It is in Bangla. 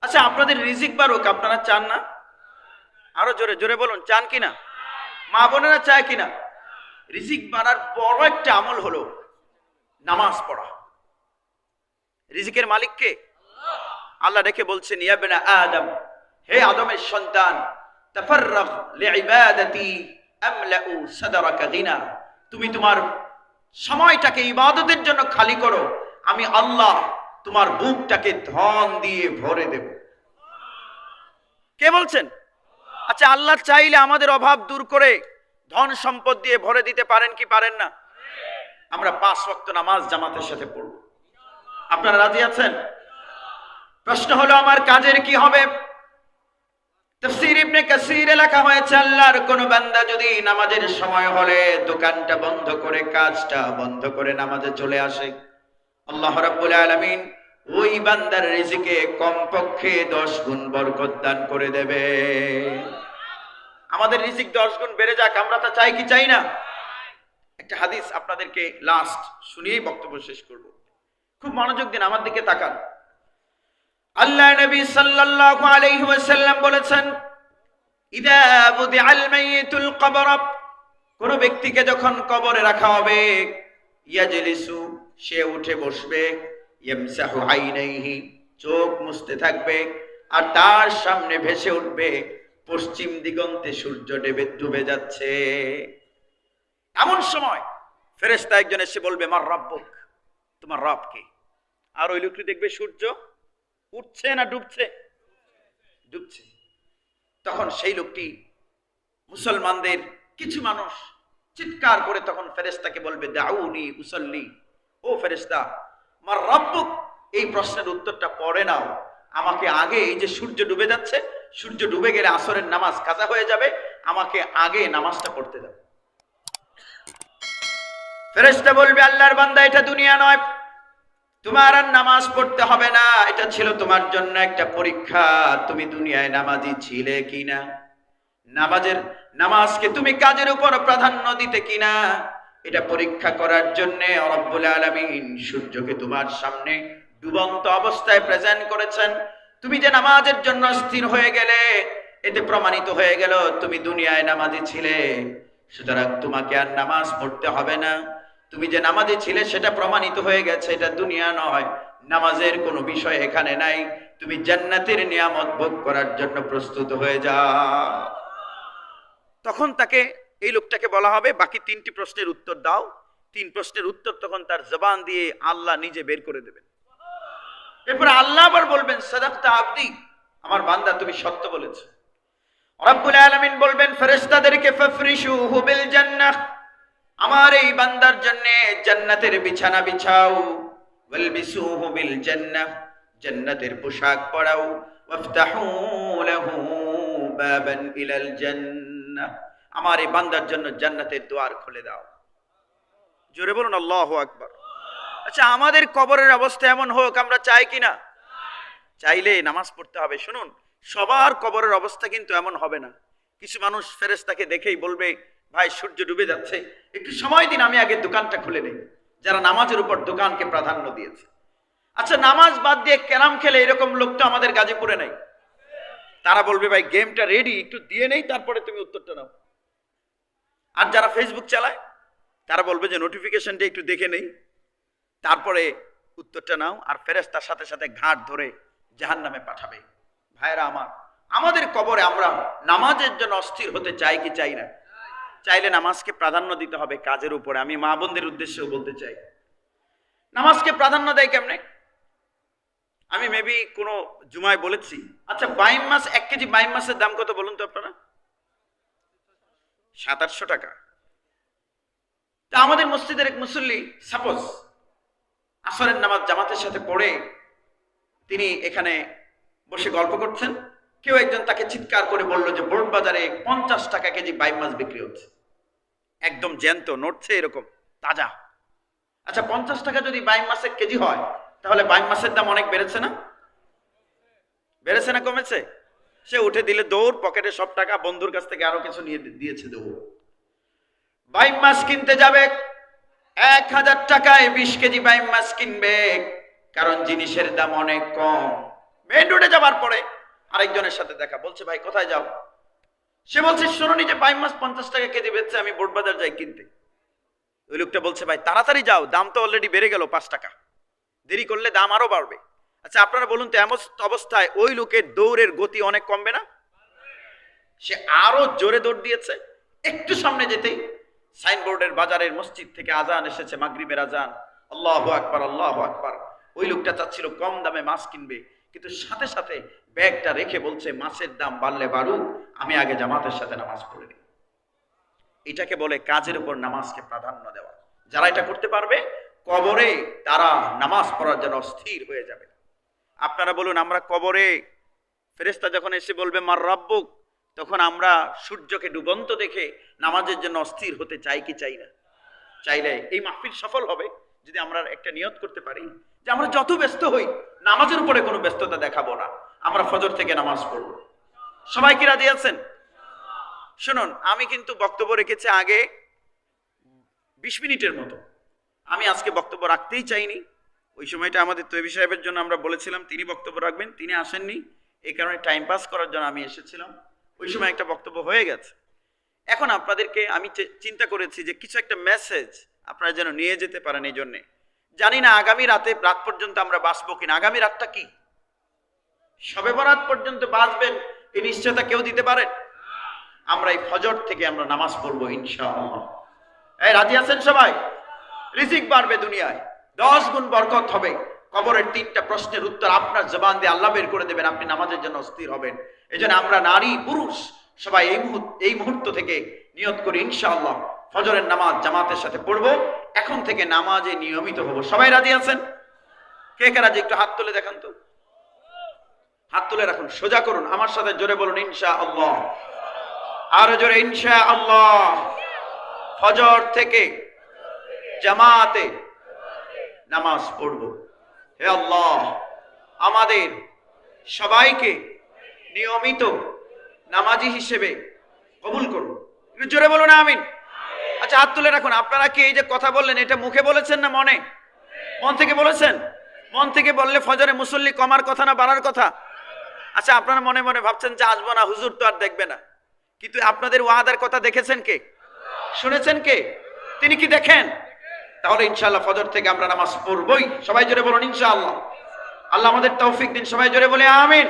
আচ্ছা, আপনাদের রিজিক বাড়ুক আপনারা চান না? আরো জোরে জোরে বলুন, চান কিনা? মা বোনেরা চায় কিনা? রিজিক বাড়ার বড় একটা আমল হলো নামাজ পড়া। রিজিকের মালিক কে? আল্লাহ ডেকে বলছেন, ইয়া বিনা আদম, হে আদমের সন্তান, তাফাররাগ লিইবাদাতি আমলাউ সাদরাকা গিনা, তুমি তোমার সময়টাকে ইবাদতের জন্য খালি করো, আমি আল্লাহ তোমার বুকটাকে ধন দিয়ে ভরে দেব। কে বলছেন? আচ্ছা, আল্লাহ চাইলে আমাদের অভাব দূর করে ধন সম্পদ দিয়ে ভরে দিতে পারেন কি পারেন না? আমরা 5 ওয়াক্ত নামাজ জামাতের সাথে পড়ব। আপনারা রাজি আছেন? প্রশ্ন হলো, আমার কাজের কি হবে? তাফসীর ইবনে কাসিরে লেখা হয়েছে, আল্লাহর কোন বান্দা যদি নামাজের সময় হলে দোকানটা বন্ধ করে, কাজটা বন্ধ করে নামাজে চলে আসে, আল্লাহ রাব্বুল আলামিন ওই বান্দার রিজিকে কমপক্ষে 10 গুণ বরকত দান করে দেবে। আমাদের রিজিক 10 গুণ বেড়ে যাক, আমরা তা চাই কি চাই না? একটা হাদিস আপনাদেরকে লাস্ট শুনিয়েই বক্তব্য শেষ করব। খুব মনোযোগ দিন, আমার দিকে তাকান। আল্লাহ নবী সাল্লাল্লাহু আলাইহি ওয়াসাল্লাম বলেছেন, ইদা বুদিআল মাইয়িতুল কবর, কোন ব্যক্তিকে যখন কবরে রাখা হবে, ইয়াজলিসু, সে উঠে বসবে, ইয়ামসাহু আইনাইহি, চোখ মুছতে থাকবে, আর তার সামনে ভেসে উঠবে পশ্চিম দিগন্তে সূর্য ডুবে যাচ্ছে। এমন সময় ফেরেশতা একজন এসে বলবে, মার রাব্বুক, তোমার রব কে? আর ওই লোকটি দেখবে সূর্য উঠছে না ডুবছে? ডুবছে। তখন সেই লোকটি, মুসলমানদের কিছু মানুষ চিৎকার করে তখন ফেরেশতাকে বলবে, দাউনি উসাল্লি, ও ফেরেশতা, মার রাব্বুক এই প্রশ্নের উত্তরটা পড়ে নাও, আমাকে আগে, এই যে সূর্য ডুবে যাচ্ছে, সূর্য ডুবে গেলে আসরের নামাজ কাজা হয়ে যাবে, আমাকে আগে নামাজটা পড়তে দাও। ফেরেশতা বলবে, আল্লাহর বান্দা, এটা দুনিয়া নয়, তোমার আর নামাজ পড়তে হবে না, এটা ছিল তোমার জন্য একটা পরীক্ষা, তুমি দুনিয়ায় নামাজি ছিলে কিনা, নামাজকে তুমি কাজের উপর প্রাধান্য দিতে কিনা, এটা পরীক্ষা করার জন্য রব্বুল আলামিন সূর্যকে তোমার সামনে ডুবন্ত অবস্থায় প্রেজেন্ট করেছেন। তুমি যে নামাজের জন্য স্থির হয়ে গেলে, এতে প্রমাণিত হয়ে গেল তুমি দুনিয়ায় নামাজি ছিলে, সুতরাং তোমাকে আর নামাজ পড়তে হবে না। তুমি যে নামাজি ছিলে সেটা প্রমাণিত হয়ে গেছে, এটা দুনিয়া নয়, নামাজের কোনো বিষয় এখানে নাই, তুমি জান্নাতের নিয়ামত ভোগ করার জন্য প্রস্তুত হয়ে যাও। তখন তাকে, এই লোকটাকে বলা হবে, বাকি 3টি প্রশ্নের উত্তর দাও। 3 প্রশ্নের উত্তর তখন তার জবান দিয়ে আল্লাহ নিজে বের করে দেবেন। এরপর আল্লাহ আবার বলবেন, সাদাকতা আবদি, আমার বান্দা তুমি সত্য বলেছ। রব্বুল আলামিন বলবেন ফেরেশতাদেরকে, ফাফরিশুহু বিল জান্নাহ, আমার এই বান্দার জন্য জান্নাতের বিছানা বিছাও, ওয়ালবিসুহু বিল জান্নাহ, জান্নাতের পোশাক পরাও, ওয়াফতাহু লাহু বাবান ইলাল জান্নাহ, আমার এই বান্দার জন্য জান্নাতের দ্বার খুলে দাও। জোরে বলুন আল্লাহু আকবার। আচ্ছা, আমাদের কবরের অবস্থা এমন হোক, আমরা চাই কিনা? চাইলে নামাজ পড়তে হবে। শুনুন, সবার কবরের অবস্থা কিন্তু এমন হবে না। কিছু মানুষ ফেরেশতাকে দেখেই বলবে, ভাই সূর্য ডুবে যাচ্ছে, একটু সময় দিন, আমি আগে দোকানটা খুলে নেই, যারা নামাজের উপর দোকানকে প্রাধান্য দিয়েছে। আচ্ছা, নামাজ বাদ দিয়ে ক্যারাম খেলে এরকম লোক তো আমাদের গাজীপুরে নাই। তারা বলবে, ভাই গেমটা রেডি, একটু দিয়ে নেই, তারপরে তুমি উত্তরটা নাও। আর যারা ফেসবুক চালায় তারা বলবে যে নোটিফিকেশনটা একটু দেখে নেই, তারপরে উত্তরটা নাও, আর ফেরেশতার সাথে সাথে ঘাট ধরে জাহান্নামে পাঠাবে। ভাইরা আমার, আমাদের কবরে আমরা নামাজের জন্য অস্থির হতে চাই কি চাই না? চাইলে নামাজকে প্রাধান্য দিতে হবে কাজের উপরে। আমি মা বোনদের উদ্দেশ্যেও বলতে চাই, নামাজকে প্রাধান্য দেয় কেমনে? আমি মেবি কোনো জুমায় বলেছি। আচ্ছা, বাইম মাছ, 1 কেজি বাইম মাছের দাম কত বলুন তো আপনারা? 700-800 টাকা। তা আমাদের মসজিদের এক মুসল্লি, সাপোজ আসরের নামাজ জামাতের সাথে পড়ে তিনি এখানে বসে গল্প করছেন, কেউ একজন তাকে চিৎকার করে বলল যে বোর্ড বাজারে 50 টাকা কেজি বাইম মাছ বিক্রি হচ্ছে, একদম জ্যান্ত, নড়ছে এরকম তাজা। আচ্ছা, 50 টাকা যদি বাইম মাছের কেজি হয়, তাহলে বাইম মাছের দাম অনেক বেড়েছে না? বেড়েছে না কমেছে? সে উঠে দিলে দৌড়, পকেটে সব টাকা, বন্ধুর কাছ থেকে আরো কিছু নিয়ে দিয়েছে দৌড়। বাইম মাছ কিনতে যাবে, 1000 টাকায় 20 কেজি বাইম মাছ কিনবে, কারণ জিনিসের দাম অনেক কম, মেইন রোডে যাবার পরে আরেকজনের সাথে দেখা, বলছে ভাই কোথায় যাও? সে বলছে শোনোনি যে বাইম মাছ 50 টাকা কেজি বেচছে, আমি বোট বাজার যাই কিনতে। ওই লোকটা বলছে ভাই তাড়াতাড়ি যাও, দাম তো অলরেডি বেড়ে গেল 5 টাকা, দেরি করলে দাম আরো বাড়বে। আচ্ছা আপনারা বলুন তো, এমন অবস্থায় ওই লোকের দৌড়ের গতি অনেক কমবে না? সে আরো জোরে দৌড় দিয়েছে। একটু সামনে যেতেই সাইনবোর্ডের বাজারের মসজিদ থেকে আজান এসেছে, মাগরিবের আজান, আল্লাহু আকবার আল্লাহু আকবার। ওই লোকটা চাচ্ছিল কম দামে মাছ কিনবে, কিন্তু সাথে সাথে ব্যাগটা রেখে বলছে মাছের দাম বাড়লে বাড়ুক, আমি আগে জামাতের সাথে নামাজ পড়ে নিই। এটাকে বলে কাজের উপর নামাজকে প্রাধান্য দেওয়া। যারা এটা করতে পারবে কবরে তারা নামাজ পড়ার জন্য অস্থির হয়ে যাবে। আপনারা বলুন, আমরা কবরে ফেরেশতা যখন এসে বলবে মার রাব্বুক, তখন আমরা সূর্যকে ডুবন্ত দেখে নামাজের জন্য অস্থির হতে চাই কি চাই না? চাইলে এই মাহফিল সফল হবে যদি আমরা একটা নিয়ত করতে পারি যে আমরা যত ব্যস্ত হই নামাজের উপরে কোনো ব্যস্ততা দেখাবো না, আমরা ফজর থেকে নামাজ পড়ব। সবাই কি রাজি আছেন? শুনুন, আমি কিন্তু বক্তব্য রেখেছি আগে 20 মিনিটের মতো। আমি আজকে বক্তব্য রাখতেই চাইনি। ওই সময়টা আমাদের তৈবি সাহেবের জন্য আমরা বলেছিলাম তিনি বক্তব্য রাখবেন, তিনি আসেননি, এই কারণে টাইম পাস করার জন্য আমি এসেছিলাম। ওই সময় একটা বক্তব্য হয়ে গেছে। এখন আপনাদেরকে আমি চিন্তা করেছি যে কিছু একটা মেসেজ আপনারা যেন নিয়ে যেতে পারেন। এই জন্যে জানি না আগামী রাত পর্যন্ত আমরা বাঁচবো কিনা। আগামী রাতটা কি শবে বরাত পর্যন্ত বাঁচবেন এই নিশ্চয়তা কেউ দিতে পারেন? আমরা এই ফজর থেকে আমরা নামাজ পড়বো ইনশাআল্লাহ। এই রাজি আছেন সবাই? রিজিক বাড়বে দুনিয়ায়, 10 গুণ বরকত হবে। কবরের 3টা প্রশ্নের উত্তর আপনার জবান দিয়ে আল্লাহ বের করে দেবেন, আপনি নামাজের জন্য অস্থির হবেন। এই জন্য আমরা নারী পুরুষ সবাই এই মুহূর্ত থেকে নিয়ত করি ইনশাআল্লাহ ফজরের নামাজ জামাতের সাথে পড়বো। এখন থেকে নামাজে নিয়মিত হব। সবাই রাজি আছেন? কে কে রাজি? একটু হাত তুলে দেখান তো, হাত তুলে রাখুন, সোজা করুন, আমার সাথে জোরে বলুন ইনশাআল্লাহ। আরো জোরে ইনশাআল্লাহ। ফজর থেকে জামাতে নামাজ পড়ব। হে আল্লাহ, আমাদের সবাইকে নিয়মিত নামাজি হিসেবে কবুল করুন। একটু জোরে বলুন আমিন। আচ্ছা হাত তুলে রাখুন। আপনারা কি এই যে কথা বললেন এটা মুখে বলেছেন না মনে? মন থেকে বলেছেন? মন থেকে বললে ফজরে মুসল্লি কমার কথা না বাড়ার কথা? আচ্ছা আপনারা মনে মনে ভাবছেন যে আসবো না, হুজুর তো আর দেখবে না, কিন্তু আপনাদের ওয়াদার কথা দেখেছেন কে? শুনেছেন কে? তিনি কি দেখেন? তাহলে ইনশাআল্লাহ ফজর থেকে আমরা নামাজ পড়বই। সবাই জোরে বলুন ইনশাআল্লাহ। আল্লাহ আমাদের তৌফিক দিন। সবাই জোরে বলে আমিন।